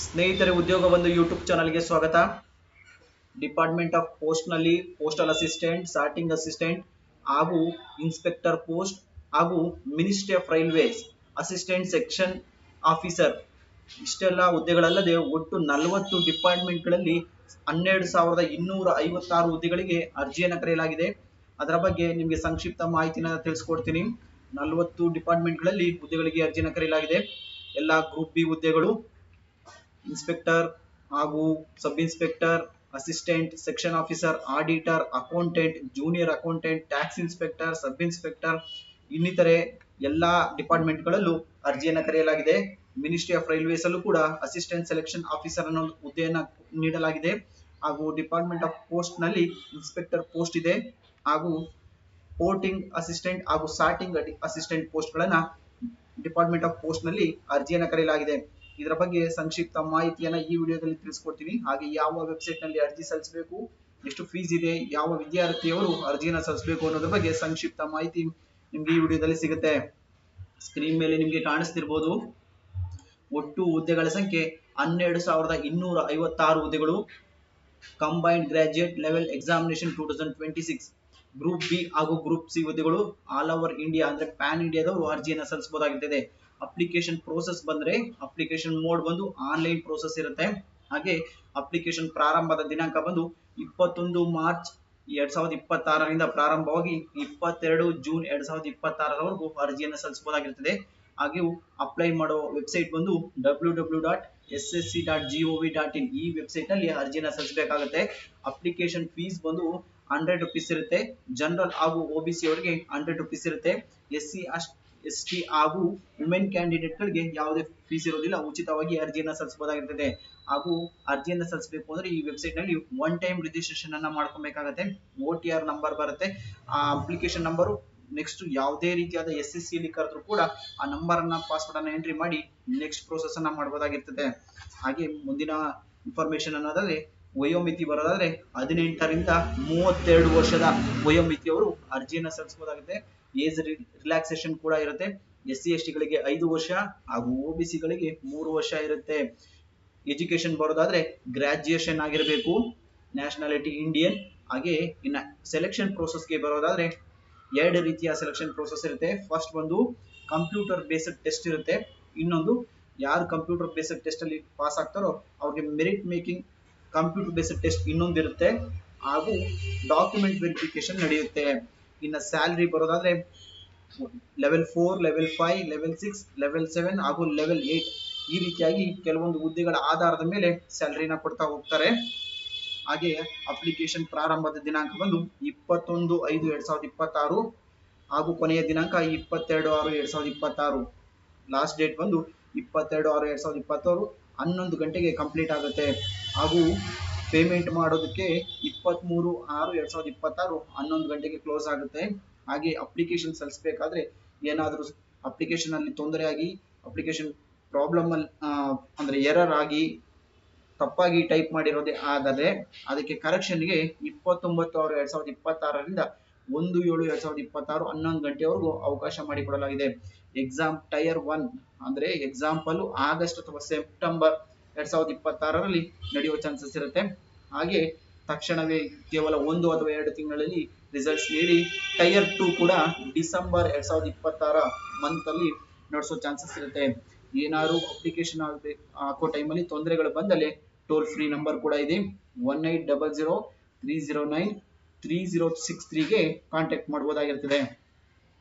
ಸ್ನೇಹಿತರೆ, ಉದ್ಯೋಗ ಬಂಧು ಯೂಟ್ಯೂಬ್ ಚಾನಲ್ಗೆ ಸ್ವಾಗತ. ಡಿಪಾರ್ಟ್ಮೆಂಟ್ ಆಫ್ ಪೋಸ್ಟ್ ನಲ್ಲಿ ಪೋಸ್ಟಲ್ ಅಸಿಸ್ಟೆಂಟ್, ಸಾರ್ಟಿಂಗ್ ಅಸಿಸ್ಟೆಂಟ್ ಹಾಗೂ ಇನ್ಸ್ಪೆಕ್ಟರ್ ಪೋಸ್ಟ್ ಹಾಗೂ ministry of railways assistant section officer ಇಷ್ಟೆಲ್ಲ ಹುದ್ದೆಗಳಲ್ಲದೆ ಒಟ್ಟು 40 ಡಿಪಾರ್ಟ್ಮೆಂಟ್ಗಳಲ್ಲಿ 12,256 ಹುದ್ದೆಗಳಿಗೆ ಅರ್ಜಿಯನ್ನು ಕರೆಯಲಾಗಿದೆ. ಅದರ ಬಗ್ಗೆ ನಿಮಗೆ ಸಂಕ್ಷಿಪ್ತ ಮಾಹಿತಿನ ತಿಳಿಸ್ಕೊಡ್ತೀನಿ. 40 ಡಿಪಾರ್ಟ್ಮೆಂಟ್ಗಳಲ್ಲಿ ಹುದ್ದೆಗಳಿಗೆ ಅರ್ಜಿಯನ್ನು ಕರೆಯಲಾಗಿದೆ. ಎಲ್ಲ ಗ್ರೂಪ್ ಬಿ ಹುದ್ದೆಗಳು ಇನ್ಸ್ಪೆಕ್ಟರ್ ಹಾಗೂ sub inspector, assistant section officer, auditor, accountant, junior accountant, tax inspector, sub inspector ಇನ್ನಿತರೆ ಎಲ್ಲಾ ಡಿಪಾರ್ಟ್ಮೆಂಟ್ಗಳಲ್ಲೂ ಅರ್ಜಿಯನ್ನು ಕರೆಯಲಾಗಿದೆ. ಮಿನಿಸ್ಟ್ರಿ ಆಫ್ ರೈಲ್ವೇಸ್ ಅಲ್ಲೂ ಕೂಡ ಅಸಿಸ್ಟೆಂಟ್ ಸೆಲೆಕ್ಷನ್ ಆಫೀಸರ್ ಅನ್ನೋ ಹುದ್ದೆಯನ್ನು ನೀಡಲಾಗಿದೆ. ಹಾಗೂ ಡಿಪಾರ್ಟ್ಮೆಂಟ್ ಆಫ್ ಪೋಸ್ಟ್ ನಲ್ಲಿ ಇನ್ಸ್ಪೆಕ್ಟರ್ ಪೋಸ್ಟ್ ಇದೆ. ಹಾಗೂ ಪೋರ್ಟಿಂಗ್ ಅಸಿಸ್ಟೆಂಟ್ ಹಾಗೂ ಸಾರ್ಟಿಂಗ್ ಅಸಿಸ್ಟೆಂಟ್ ಪೋಸ್ಟ್ ಗಳನ್ನ ಡಿಪಾರ್ಟ್ಮೆಂಟ್ ಆಫ್ ಪೋಸ್ಟ್ ನಲ್ಲಿ ಅರ್ಜಿಯನ್ನು ಕರೆಯಲಾಗಿದೆ. ಇದರ ಬಗ್ಗೆ ಸಂಕ್ಷಿಪ್ತ ಮಾಹಿತಿಯನ್ನ ಈ ವಿಡಿಯೋದಲ್ಲಿ ತಿಳಿಸ್ಕೊಡ್ತೀನಿ. ಹಾಗೆ ಯಾವ ವೆಬ್ಸೈಟ್ ನಲ್ಲಿ ಅರ್ಜಿ ಸಲ್ಲಿಸಬೇಕು, ಎಷ್ಟು ಫೀಸ್ ಇದೆ, ಯಾವ ವಿದ್ಯಾರ್ಥಿಯವರು ಅರ್ಜಿಯನ್ನು ಸಲ್ಲಿಸಬೇಕು ಅನ್ನೋದ್ರ ಬಗ್ಗೆ ಸಂಕ್ಷಿಪ್ತ ಮಾಹಿತಿ ನಿಮ್ಗೆ ಈ ವಿಡಿಯೋದಲ್ಲಿ ಸಿಗುತ್ತೆ. ಸ್ಕ್ರೀನ್ ಮೇಲೆ ನಿಮ್ಗೆ ಕಾಣಿಸ್ತಿರ್ಬೋದು. ಒಟ್ಟು ಹುದ್ದೆಗಳ ಸಂಖ್ಯೆ 12,256 ಹುದ್ದೆಗಳು. Combined graduate level examination 2026 group B ಹಾಗೂ ಗ್ರೂಪ್ ಸಿ ಹುದ್ದೆಗಳು ಆಲ್ ಓವರ್ ಇಂಡಿಯಾ ಅಂದ್ರೆ ಪ್ಯಾನ್ ಇಂಡಿಯಾದವರು ಅರ್ಜಿಯನ್ನು ಸಲ್ಲಿಸಬಹುದಾಗಿರ್ತದೆ. ಅಪ್ಲಿಕೇಶನ್ ಪ್ರೋಸೆಸ್ ಬಂದ್ರೆ ಅಪ್ಲಿಕೇಶನ್ ಮೋಡ್ ಬಂದು ಆನ್ಲೈನ್ ಪ್ರೋಸೆಸ್ ಇರುತ್ತೆ. ಹಾಗೆ ಅಪ್ಲಿಕೇಶನ್ ಪ್ರಾರಂಭದ ದಿನಾಂಕ ಬಂದು 21 ಮಾರ್ಚ್ 2026ರಿಂದ ಪ್ರಾರಂಭವಾಗಿ 22 ಜೂನ್ 2026ರವರೆಗೂ ಅರ್ಜಿಯನ್ನು ಸಲ್ಲಿಸಬಹುದಾಗಿರುತ್ತದೆ. ಹಾಗೆ ಅಪ್ಲೈ ಮಾಡೋ ವೆಬ್ಸೈಟ್ ಬಂದು www.ssc.gov.in ಈ ವೆಬ್ಸೈಟ್ ನಲ್ಲಿ ಅರ್ಜಿಯನ್ನು ಸಲ್ಲಿಸಬೇಕಾಗುತ್ತೆ. ಅಪ್ಲಿಕೇಶನ್ ಫೀಸ್ ಬಂದು 100 ರೂಪೀಸ್ ಇರುತ್ತೆ. ಜನರಲ್ ಹಾಗೂ ಒಬಿಸಿ ಅವರಿಗೆ 100 ರೂಪೀಸ್ ಇರುತ್ತೆ. SC ST ಹಾಗೂ ವುಮೆನ್ ಕ್ಯಾಂಡಿಡೇಟ್ ಗಳಿಗೆ ಯಾವುದೇ ಫೀಸ್ ಇರೋದಿಲ್ಲ, ಉಚಿತವಾಗಿ ಅರ್ಜಿಯನ್ನು ಸಲ್ಲಿಸಬಹುದಾಗಿರ್ತದೆ. ಹಾಗೂ ಅರ್ಜಿಯನ್ನು ಸಲ್ಲಿಸಬೇಕು ಅಂದ್ರೆ ಈ ವೆಬ್ಸೈಟ್ ನಲ್ಲಿ ಒನ್ ಟೈಮ್ ರಿಜಿಸ್ಟ್ರೇಷನ್ ಅನ್ನ ಮಾಡ್ಕೊಬೇಕಾಗತ್ತೆ. OTR ನಂಬರ್ ಬರುತ್ತೆ. ಆ ಅಪ್ಲಿಕೇಶನ್ ನಂಬರು ನೆಕ್ಸ್ಟ್ ಯಾವುದೇ ರೀತಿಯಾದ SSC ಅಲ್ಲಿ ಕರೆದ್ರು ಕೂಡ ಆ ನಂಬರ್ ಅನ್ನ ಪಾಸ್ವರ್ಡ್ ಅನ್ನ ಎಂಟ್ರಿ ಮಾಡಿ ನೆಕ್ಸ್ಟ್ ಪ್ರೋಸೆಸ್ ಅನ್ನ ಮಾಡಬಹುದಾಗಿರ್ತದೆ. ಹಾಗೆ ಮುಂದಿನ ಇನ್ಫಾರ್ಮೇಶನ್ ಅನ್ನೋದಾದ್ರೆ ವಯೋಮಿತಿ ಬರೋದಾದ್ರೆ 18ರಿಂದ 32 ವರ್ಷದ ವಯೋಮಿತಿಯವರು ಅರ್ಜಿಯನ್ನು ಸಲ್ಲಿಸಬಹುದಾಗುತ್ತೆ. ಏಜ್ ರಿಲ್ಯಾಕ್ಸೇಷನ್ ಕೂಡ ಇರುತ್ತೆ. SC ST ಗಳಿಗೆ 5 ವರ್ಷ ಹಾಗೂ OBC ಗಳಿಗೆ 3 ವರ್ಷ ಇರುತ್ತೆ. ಎಜುಕೇಶನ್ ಬರೋದಾದ್ರೆ ಗ್ರಾಜುಯೇಷನ್ ಆಗಿರಬೇಕು. Nationality Indian. ಹಾಗೆ ಇನ್ನ ಸೆಲೆಕ್ಷನ್ ಪ್ರೋಸೆಸ್ಗೆ ಬರೋದಾದ್ರೆ 2 ರೀತಿಯ ಸೆಲೆಕ್ಷನ್ ಪ್ರೋಸೆಸ್ ಇರುತ್ತೆ. ಫಸ್ಟ್ ಒಂದು ಕಂಪ್ಯೂಟರ್ ಬೇಸ್ಡ್ ಟೆಸ್ಟ್ ಇರುತ್ತೆ. ಇನ್ನೊಂದು ಯಾರು ಕಂಪ್ಯೂಟರ್ ಬೇಸ್ಡ್ ಟೆಸ್ಟ್ ಅಲ್ಲಿ ಪಾಸ್ ಆಗ್ತಾರೋ ಅವ್ರಿಗೆ merit making computer based test ಇನ್ನೊಂದಿರುತ್ತೆ. ಹಾಗೂ ಡಾಕ್ಯುಮೆಂಟ್ ವೆರಿಫಿಕೇಶನ್ ನಡೆಯುತ್ತೆ. ಇನ್ನು ಸ್ಯಾಲರಿ ಬರೋದಾದ್ರೆ ಲೆವೆಲ್ 4, ಲೆವೆಲ್ 5, ಲೆವೆಲ್ 6, ಲೆವೆಲ್ 7 ಹಾಗೂ ಲೆವೆಲ್ 8 ಈ ರೀತಿಯಾಗಿ ಕೆಲವೊಂದು ಹುದ್ದೆಗಳ ಆಧಾರದ ಮೇಲೆ ಸ್ಯಾಲರಿನ ಕೊಡ್ತಾ ಹೋಗ್ತಾರೆ. ಹಾಗೆ ಅಪ್ಲಿಕೇಶನ್ ಪ್ರಾರಂಭದ ದಿನಾಂಕ ಬಂದು 21/5/2026 ಹಾಗೂ ಕೊನೆಯ ದಿನಾಂಕ 22/6/2026. ಲಾಸ್ಟ್ ಡೇಟ್ ಬಂದು 22/6/2026 11 ಗಂಟೆಗೆ ಕಂಪ್ಲೀಟ್ ಆಗುತ್ತೆ. ಹಾಗೂ ಪೇಮೆಂಟ್ ಮಾಡೋದಕ್ಕೆ 23/6/2026 11 ಗಂಟೆಗೆ ಕ್ಲೋಸ್ ಆಗುತ್ತೆ. ಹಾಗೆ ಅಪ್ಲಿಕೇಶನ್ ಸಲ್ಲಿಸಬೇಕಾದ್ರೆ ಏನಾದರೂ ಅಪ್ಲಿಕೇಶನ್ ಅಲ್ಲಿ ತೊಂದರೆ ಆಗಿ ಅಪ್ಲಿಕೇಶನ್ ಪ್ರಾಬ್ಲಮ್ ಅಲ್ಲಿ ಅಂದ್ರೆ ಎರರ್ ಆಗಿ ತಪ್ಪಾಗಿ ಟೈಪ್ ಮಾಡಿರೋದೇ ಆದರೆ ಅದಕ್ಕೆ ಕರೆಕ್ಷನ್ಗೆ 29/6/2026ರಿಂದ 1/7/2026 11 ಗಂಟೆವರೆಗೂ ಅವಕಾಶ ಮಾಡಿಕೊಡಲಾಗಿದೆ. ಎಕ್ಸಾಮ್ ಟೈರ್ 1 ಅಂದ್ರೆ ಎಕ್ಸಾಂಪಲ್ ಆಗಸ್ಟ್ ಅಥವಾ ಸೆಪ್ಟೆಂಬರ್ 2026ರಲ್ಲಿ ನಡೆಯುವ ಚಾನ್ಸಸ್ ಇರುತ್ತೆ. ಹಾಗೆ ತಕ್ಷಣವೇ ಕೇವಲ 1 ಅಥವಾ 2 ತಿಂಗಳಲ್ಲಿ ರಿಸಲ್ಟ್ಸ್ ನೀಡಿ ಟೈರ್ 2 ಕೂಡ ಡಿಸೆಂಬರ್ 2026 ಮಂತ್ ಅಲ್ಲಿ ನಡೆಸೋ ಚಾನ್ಸಸ್ ಇರುತ್ತೆ. ಏನಾದ್ರು ಅಪ್ಲಿಕೇಶನ್ ಹಾಕೋ ಟೈಮಲ್ಲಿ ತೊಂದರೆಗಳು ಬಂದಲ್ಲಿ ಟೋಲ್ ಫ್ರೀ ನಂಬರ್ ಕೂಡ ಇದೆ. 1800-309-3063ಗೆ ಕಾಂಟ್ಯಾಕ್ಟ್ ಮಾಡಬಹುದಾಗಿರ್ತದೆ.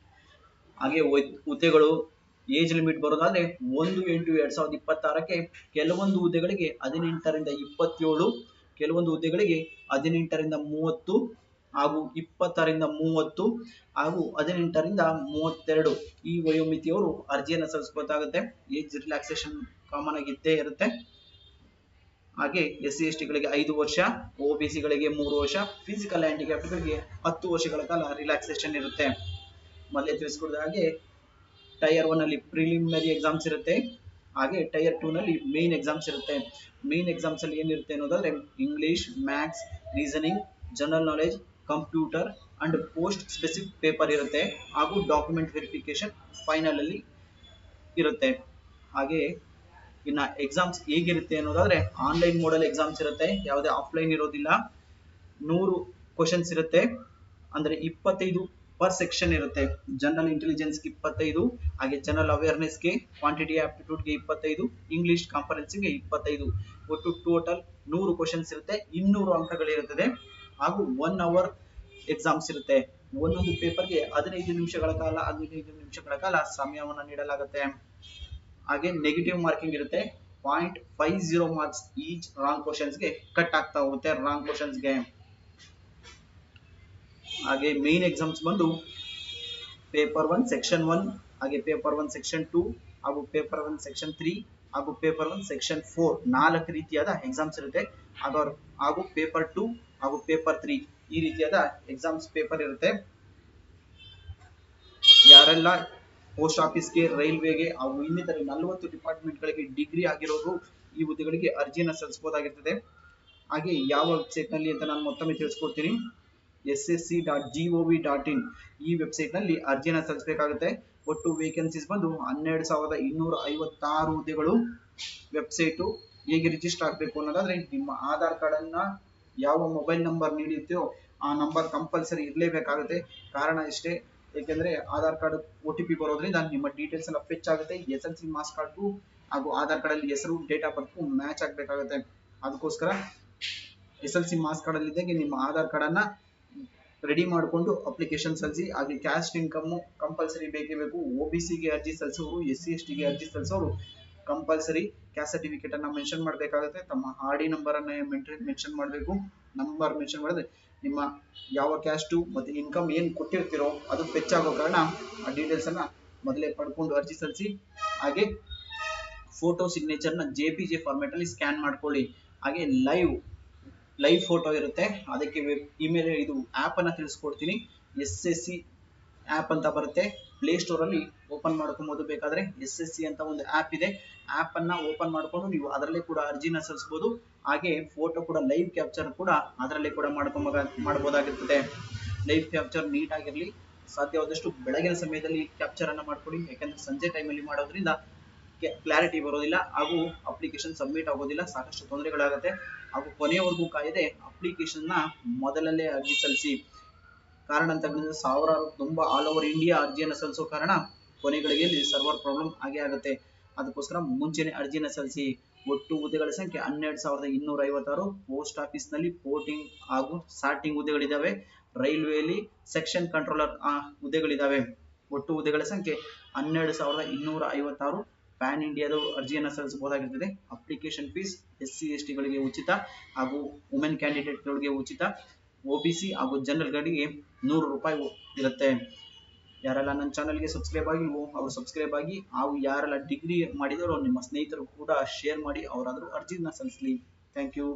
ಹಾಗೆ ಹುದ್ದೆಗಳು ಏಜ್ ಲಿಮಿಟ್ ಬರೋದಾದ್ರೆ 1/8/2026ಕ್ಕೆ ಕೆಲವೊಂದು ಹುದ್ದೆಗಳಿಗೆ 18ರಿಂದ 27, ಕೆಲವೊಂದು ಹುದ್ದೆಗಳಿಗೆ 18ರಿಂದ 30 ಹಾಗೂ 20ರಿಂದ 30 ಹಾಗೂ 18ರಿಂದ 32 ಈ ವಯೋಮಿತಿಯವರು ಅರ್ಜಿಯನ್ನು ಸಲ್ಲಿಸಬಹುದಾಗುತ್ತೆ. ಏಜ್ ರಿಲ್ಯಾಕ್ಸೇಷನ್ ಕಾಮನ್ ಆಗಿ ಇದ್ದೇ ಇರುತ್ತೆ. ಹಾಗೆ SC ST ಗಳಿಗೆ 5 ವರ್ಷ, OBC ಗಳಿಗೆ 3 ವರ್ಷ, ಫಿಸಿಕಲ್ ಹ್ಯಾಂಡಿಕ್ಯಾಪ್ಟ್ ಗಳಿಗೆ 10 ವರ್ಷಗಳ ಕಾಲ ರಿಲ್ಯಾಕ್ಸೇಷನ್ ಇರುತ್ತೆ. ಮೊದಲೇ ತಿಳಿಸ್ಕೊಡಿದ ಹಾಗೆ ಟೈರ್ 1 ಅಲ್ಲಿ ಪ್ರಿಲಿಮಿನರಿ ಎಕ್ಸಾಮ್ಸ್ ಇರುತ್ತೆ. ಹಾಗೆ ಟೈರ್ 2 ನಲ್ಲಿ ಮೇನ್ ಎಕ್ಸಾಮ್ಸ್ ಇರುತ್ತೆ. ಮೇನ್ ಎಕ್ಸಾಮ್ಸ್ ಅಲ್ಲಿ ಏನಿರುತ್ತೆ ಅನ್ನೋದಾದ್ರೆ English, maths, reasoning, general knowledge, computer and post specific paper ಇರುತ್ತೆ. ಹಾಗೂ ಡಾಕ್ಯುಮೆಂಟ್ ವೆರಿಫಿಕೇಶನ್ ಫೈನಲ್ ಅಲ್ಲಿ ಇರುತ್ತೆ. ಹಾಗೆ ಇನ್ನ ಎಕ್ಸಾಮ್ಸ್ ಹೇಗಿರುತ್ತೆ ಅನ್ನೋದಾದ್ರೆ ಆನ್ಲೈನ್ ಮೋಡಲ್ ಎಕ್ಸಾಮ್ಸ್ ಇರುತ್ತೆ, ಯಾವುದೇ ಆಫ್ಲೈನ್ ಇರೋದಿಲ್ಲ. 100 ಕ್ವಶನ್ಸ್ ಇರುತ್ತೆ, ಅಂದ್ರೆ 25 ಪರ್ ಸೆಕ್ಷನ್ ಇರುತ್ತೆ. ಜನರಲ್ ಇಂಟೆಲಿಜೆನ್ಸ್ಗೆ 25, ಹಾಗೆ ಜನರಲ್ ಅವೇರ್ನೆಸ್ಗೆ, ಕ್ವಾಂಟಿಟಿ ಆಪ್ಟಿಟ್ಯೂಡ್ಗೆ 25, ಇಂಗ್ಲಿಷ್ ಕಾಂಪರೆನ್ಸಿಗೆ 25. ಒಟ್ಟು ಟೋಟಲ್ 100 ಕ್ವಶನ್ಸ್ ಇರುತ್ತೆ, 200 ಅಂಕಗಳಿರುತ್ತದೆ. ಹಾಗೂ 1 ಅವರ್ ಎಕ್ಸಾಮ್ಸ್ ಇರುತ್ತೆ. ಒಂದೊಂದು ಪೇಪರ್ಗೆ 15 ನಿಮಿಷಗಳ ಕಾಲ ಸಮಯವನ್ನು ನೀಡಲಾಗುತ್ತೆ. ಹಾಗೆ ನೆಗೆಟಿವ್ ಮಾರ್ಕಿಂಗ್ ಇರುತ್ತೆ, 0.50 ಮಾರ್ಕ್ಸ್ ಈಚ್ ರಾಂಗ್ ಕ್ವಶನ್ಸ್ಗೆ ಕಟ್ ಆಗ್ತಾ ಹೋಗುತ್ತೆ, ರಾಂಗ್ ಕ್ವಶನ್ಸ್ಗೆ. ಹಾಗೆ ಮೇನ್ ಎಕ್ಸಾಮ್ಸ್ ಬಂದು ಪೇಪರ್ 1 ಸೆಕ್ಷನ್ 1, ಹಾಗೆ ಪೇಪರ್ 1 ಸೆಕ್ಷನ್ 2, ಹಾಗೂ ಪೇಪರ್ 1 ಸೆಕ್ಷನ್ 3, ಹಾಗೂ ಪೇಪರ್ 1 ಸೆಕ್ಷನ್ 4, 4 ರೀತಿಯಾದ ಎಕ್ಸಾಮ್ಸ್ ಇರುತ್ತೆ. ಹಾಗೂ ಪೇಪರ್ 2 ಹಾಗೂ ಪೇಪರ್ 3 ಈ ರೀತಿಯಾದ ಎಕ್ಸಾಮ್ಸ್ ಪೇಪರ್ ಇರುತ್ತೆ. ಯಾರೆಲ್ಲ ಪೋಸ್ಟ್ ಆಫೀಸ್ಗೆ, ರೈಲ್ವೆಗೆ ಹಾಗೂ ಇನ್ನಿತರ 40 ಡಿಪಾರ್ಟ್ಮೆಂಟ್ಗಳಿಗೆ ಡಿಗ್ರಿ ಆಗಿರೋರು ಈ ಹುದ್ದೆಗಳಿಗೆ ಅರ್ಜಿಯನ್ನು ಸಲ್ಲಿಸಬಹುದಾಗಿರ್ತದೆ. ಹಾಗೆ ಯಾವ ವೆಬ್ಸೈಟ್ ನಲ್ಲಿ ಅಂತ ನಾನು ಮತ್ತೊಮ್ಮೆ ತಿಳಿಸ್ಕೊಡ್ತೀನಿ. ssc.gov.in ಈ ವೆಬ್ಸೈಟ್ ನಲ್ಲಿ ಅರ್ಜಿಯನ್ನು ಸಲ್ಲಿಸಬೇಕಾಗುತ್ತೆ. ಒಟ್ಟು ವೇಕೆನ್ಸೀಸ್ ಬಂದು 12,256 ಹುದ್ದೆಗಳು. ವೆಬ್ಸೈಟು ಹೇಗೆ ರಿಜಿಸ್ಟರ್ ಆಗಬೇಕು ಅನ್ನೋದಾದ್ರೆ, ನಿಮ್ಮ ಆಧಾರ್ ಕಾರ್ಡ್ ಅನ್ನ ಯಾವ ಮೊಬೈಲ್ ನಂಬರ್ ನೀಡಿರ್ತೀರೋ ಆ ನಂಬರ್ ಕಂಪಲ್ಸರಿ ಇರಲೇಬೇಕಾಗುತ್ತೆ. ಕಾರಣ ಇಷ್ಟೇ, ಏಕೆಂದ್ರೆ ಆಧಾರ್ ಕಾರ್ಡ್ OTP ಬರೋದ್ರಿಂದ ನಿಮ್ಮ ಡೀಟೇಲ್ಸ್ ಎಲ್ಲ ಫೆಚ್ ಆಗುತ್ತೆ. SLC ಮಾರ್ಕ್ಸ್ ಕಾರ್ಡ್ಗೂ ಹಾಗೂ ಆಧಾರ್ ಕಾರ್ಡ್ ಅಲ್ಲಿ ಹೆಸರು, ಡೇಟ್ ಆಫ್ ಬರ್ತ್ ಮ್ಯಾಚ್ ಆಗಬೇಕಾಗುತ್ತೆ. ಅದಕ್ಕೋಸ್ಕರ SLC ಮಾರ್ಕ್ಸ್ ಕಾರ್ಡ್ ಅಲ್ಲಿ ಇದ್ದಂಗೆ ನಿಮ್ಮ ಆಧಾರ್ ಕಾರ್ಡ್ ಅನ್ನ ರೆಡಿ ಮಾಡಿಕೊಂಡು ಅಪ್ಲಿಕೇಶನ್ ಸಲ್ಲಿಸಿ. ಹಾಗೆ ಕ್ಯಾಸ್ಟ್ ಇನ್ಕಮ್ ಕಂಪಲ್ಸರಿ ಬೇಕೇ ಬೇಕು. OBC ಗೆ ಅರ್ಜಿ ಸಲ್ಲಿಸೋರು, SC ST ಗೆ ಅರ್ಜಿ ಸಲ್ಲಿಸೋರು ಕಂಪಲ್ಸರಿ ಕ್ಯಾಸ್ಟ್ ಸರ್ಟಿಫಿಕೇಟ್ ಅನ್ನ ಮೆನ್ಷನ್ ಮಾಡಬೇಕಾಗುತ್ತೆ. ತಮ್ಮ RD ನಂಬರ್ ಅನ್ನ ಮೆನ್ಷನ್ ಮಾಡಬೇಕು. ನಂಬರ್ ಮೆನ್ಷನ್ ಮಾಡಿದ್ರೆ ನಿಮ್ಮ ಯಾವ ಕ್ಯಾಸ್ಟು ಮತ್ತೆ ಇನ್ಕಮ್ ಏನ್ ಕೊಟ್ಟಿರ್ತೀರೋ ಅದು ಫೆಚ್ ಆಗೋ ಕಾರಣ ಆ ಡೀಟೇಲ್ಸ್ ಅನ್ನ ಮೊದಲೇ ಪಡ್ಕೊಂಡು ಅರ್ಜಿ ಸಲ್ಲಿಸಿ. ಹಾಗೆ ಫೋಟೋ ಸಿಗ್ನೇಚರ್ ನ JPG ಫಾರ್ಮ್ಯಾಟ್ ಅಲ್ಲಿ ಸ್ಕ್ಯಾನ್ ಮಾಡ್ಕೊಳ್ಳಿ. ಹಾಗೆ ಲೈವ್ ಫೋಟೋ ಇರುತ್ತೆ, ಅದಕ್ಕೆ ಇಮೇಲ್ ಇದು ಆಪ್ ಅನ್ನ ತಿಳಿಸ್ಕೊಡ್ತೀನಿ. SSC ಆಪ್ ಅಂತ ಬರುತ್ತೆ, ಪ್ಲೇ ಸ್ಟೋರ್ ಅಲ್ಲಿ ಓಪನ್ ಮಾಡ್ಕೊಬಹುದು. ಬೇಕಾದ್ರೆ SSC ಅಂತ ಒಂದು ಆಪ್ ಇದೆ, ಆಪ್ ಅನ್ನ ಓಪನ್ ಮಾಡ್ಕೊಂಡು ನೀವು ಅದರಲ್ಲೇ ಕೂಡ ಅರ್ಜಿನ ಸಲ್ಲಿಸಬಹುದು. ಹಾಗೆ ಫೋಟೋ ಕೂಡ ಲೈವ್ ಕ್ಯಾಪ್ಚರ್ ಕೂಡ ಅದರಲ್ಲೇ ಕೂಡ ಮಾಡಬಹುದಾಗಿರ್ತದೆ. ಲೈವ್ ಕ್ಯಾಪ್ಚರ್ ನೀಟ್ ಆಗಿರ್ಲಿ, ಸಾಧ್ಯವಾದಷ್ಟು ಬೆಳಗಿನ ಸಮಯದಲ್ಲಿ ಕ್ಯಾಪ್ಚರ್ ಅನ್ನ ಮಾಡ್ಕೊಳ್ಳಿ. ಯಾಕಂದ್ರೆ ಸಂಜೆ ಟೈಮಲ್ಲಿ ಮಾಡೋದ್ರಿಂದ ಕ್ಲಾರಿಟಿ ಬರೋದಿಲ್ಲ ಹಾಗೂ ಅಪ್ಲಿಕೇಶನ್ ಸಬ್ಮಿಟ್ ಆಗೋದಿಲ್ಲ, ಸಾಕಷ್ಟು ತೊಂದರೆಗಳಾಗುತ್ತೆ. ಹಾಗೂ ಕೊನೆಯವರೆಗೂ ಕಾಯದೆ ಅಪ್ಲಿಕೇಶನ್ ನ ಮೊದಲಲ್ಲೇ ಅರ್ಜಿ ಸಲ್ಲಿಸಿ. ಕಾರಣ ಅಂತ ಹೇಳಿದ್ರೆ ಸಾವಿರಾರು ತುಂಬಾ ಆಲ್ ಓವರ್ ಇಂಡಿಯಾ ಅರ್ಜಿಯನ್ನು ಸಲ್ಲಿಸೋ ಕಾರಣ ಕೊನೆಗಳಿಗೆ ಸರ್ವರ್ ಪ್ರಾಬ್ಲಮ್ ಆಗೇ ಆಗುತ್ತೆ. ಅದಕ್ಕೋಸ್ಕರ ಮುಂಚೆನೆ ಅರ್ಜಿನ ಸಲ್ಲಿಸಿ. ಒಟ್ಟು ಹುದ್ದೆಗಳ ಸಂಖ್ಯೆ 12,256. ಪೋಸ್ಟ್ ಆಫೀಸ್ ನಲ್ಲಿ ಪೋರ್ಟಿಂಗ್ ಹಾಗೂ ಸಾರ್ಟಿಂಗ್ ಹುದ್ದೆಗಳಿದಾವೆ. ರೈಲ್ವೆಯಲ್ಲಿ ಸೆಕ್ಷನ್ ಕಂಟ್ರೋಲರ್ ಹುದ್ದೆಗಳಿದಾವೆ. ಒಟ್ಟು ಹುದ್ದೆಗಳ ಸಂಖ್ಯೆ 12,256. ಪ್ಯಾನ್ ಇಂಡಿಯಾದ ಅರ್ಜಿಯನ್ನು ಸಲ್ಲಿಸಬಹುದಾಗಿರ್ತದೆ. ಅಪ್ಲಿಕೇಶನ್ ಫೀಸ್ SC ST ಗಳಿಗೆ ಉಚಿತ ಹಾಗೂ ವುಮೆನ್ ಕ್ಯಾಂಡಿಡೇಟ್ ಗಳಿಗೆ ಉಚಿತ. OBC ಹಾಗೂ ಜನರಲ್ ಗಳಿಗೆ 100 ರೂಪಾಯಿ ಇರುತ್ತೆ. ಯಾರೆಲ್ಲ ನನ್ನ ಚಾನಲ್ಗೆ ಸಬ್ಸ್ಕ್ರೈಬ್ ಆಗಿಲ್ವೋ ಅವರು ಸಬ್ಸ್ಕ್ರೈಬ್ ಆಗಿ, ಹಾಗೂ ಯಾರೆಲ್ಲ ಡಿಗ್ರಿ ಮಾಡಿದರೋ ನಿಮ್ಮ ಸ್ನೇಹಿತರು ಕೂಡ ಶೇರ್ ಮಾಡಿ ಅವರಾದರೂ ಅರ್ಜಿನ ಸಲ್ಲಿಸಲಿ. Thank you.